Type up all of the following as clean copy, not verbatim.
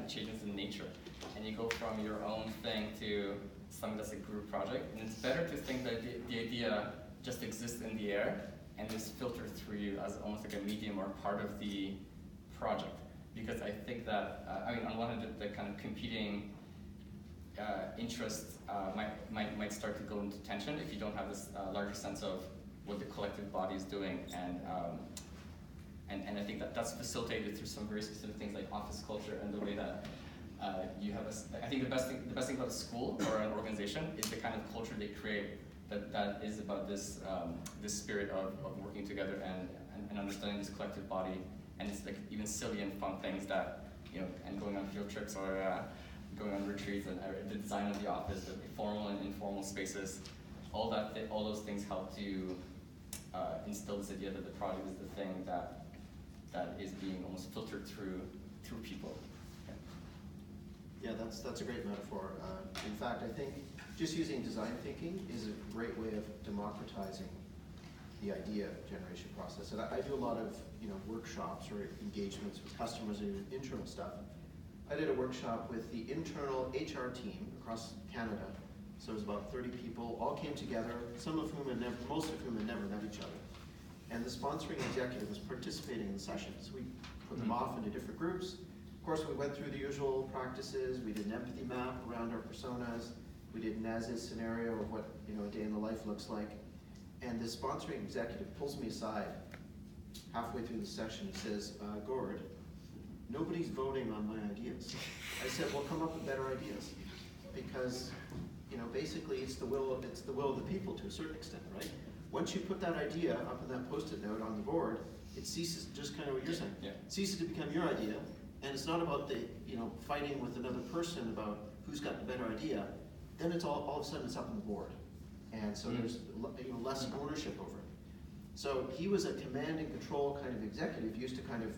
changes in nature. And you go from your own thing to something that's a group project. And it's better to think that the idea just exists in the air and is filtered through you as almost like a medium or part of the project. Because I think that, I mean, on one hand, the kind of competing interests might start to go into tension if you don't have this larger sense of what the collective body is doing. And I think that that's facilitated through some very specific things like office culture and the way that you have I think the best thing about a school or an organization is the kind of culture they create that is about this this spirit of working together and understanding this collective body. And it's like even silly and fun things that, you know, and going on field trips or going on retreats and the design of the office, the formal and informal spaces, all those things help to instill this idea that the project is the thing that is being almost filtered through people. Yeah, that's a great metaphor. In fact, I think just using design thinking is a great way of democratizing the idea generation process. And I do a lot of workshops or engagements with customers and internal stuff. I did a workshop with the internal HR team across Canada. So it was about 30 people, all came together, most of whom had never met each other. And the sponsoring executive was participating in the sessions. We put them off into different groups. Of course, we went through the usual practices. We did an empathy map around our personas. We did an as-is scenario of what a day in the life looks like. And the sponsoring executive pulls me aside halfway through the session. He says, Gord, nobody's voting on my ideas. I said, well, come up with better ideas. Because basically it's the will of the people to a certain extent, right? Once you put that idea up in that post-it note on the board, it ceases, just kind of what you're saying, it ceases to become your idea, and it's not about the fighting with another person about who's got the better idea. Then it's all of a sudden it's up on the board, and so there's less ownership over it. So he was a command and control kind of executive, used to kind of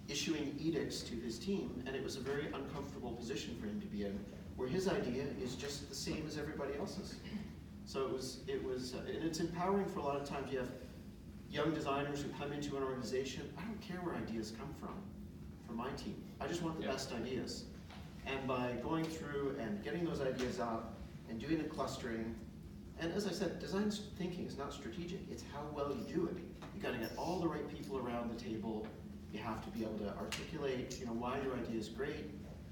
issuing edicts to his team, and it was a very uncomfortable position for him to be in, where his idea is just the same as everybody else's. So it was, and it's empowering for a lot of times. You have young designers who come into an organization. I don't care where ideas come from my team. I just want the best ideas. And by going through and getting those ideas out and doing the clustering, and as I said, design thinking is not strategic. It's how well you do it. You got to get all the right people around the table. You have to be able to articulate, why your idea is great.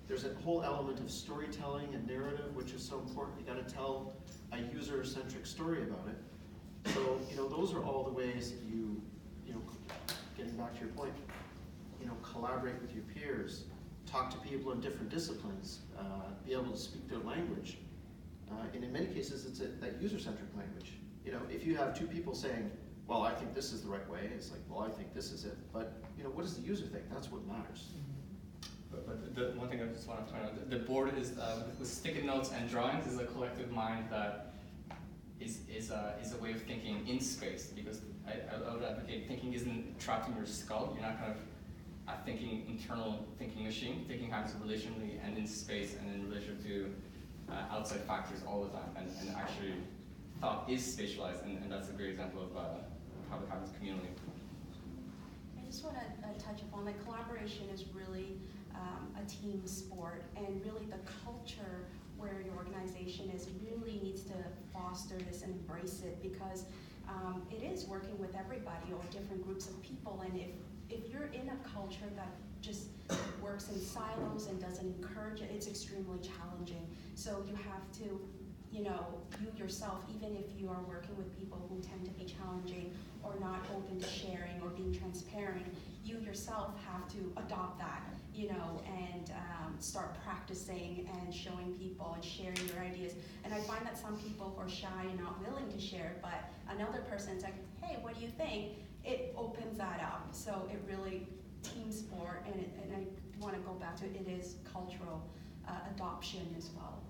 There's a whole element of storytelling and narrative, which is so important. You got to tell a user-centric story about it. So, those are all the ways that you getting back to your point, collaborate with your peers, talk to people in different disciplines, be able to speak their language. And in many cases, it's that user-centric language. If you have two people saying, well, I think this is the right way, it's like, well, I think this is it. But, what does the user think? That's what matters. But the one thing I just want to point out, the board is with sticky notes and drawings is a collective mind that is a way of thinking in space, because I would advocate thinking isn't trapped in your skull. You're not kind of a internal thinking machine. Thinking happens relationally and in space and in relation to outside factors all the time. And actually, thought is spatialized, and that's a great example of how it happens communally. I just want to touch upon that collaboration is really a team sport, and really the culture where your organization is really needs to foster this and embrace it, because it is working with everybody or different groups of people, and if you're in a culture that just works in silos and doesn't encourage it, it's extremely challenging. So you have to, you yourself, even if you are working with people who tend to be challenging or not open to sharing or being transparent, you yourself have to adopt that, and start practicing and showing people and sharing your ideas. And I find that some people are shy and not willing to share, but another person's like, hey, what do you think? It opens that up. So it really, team sport, and I want to go back to it is cultural adoption as well.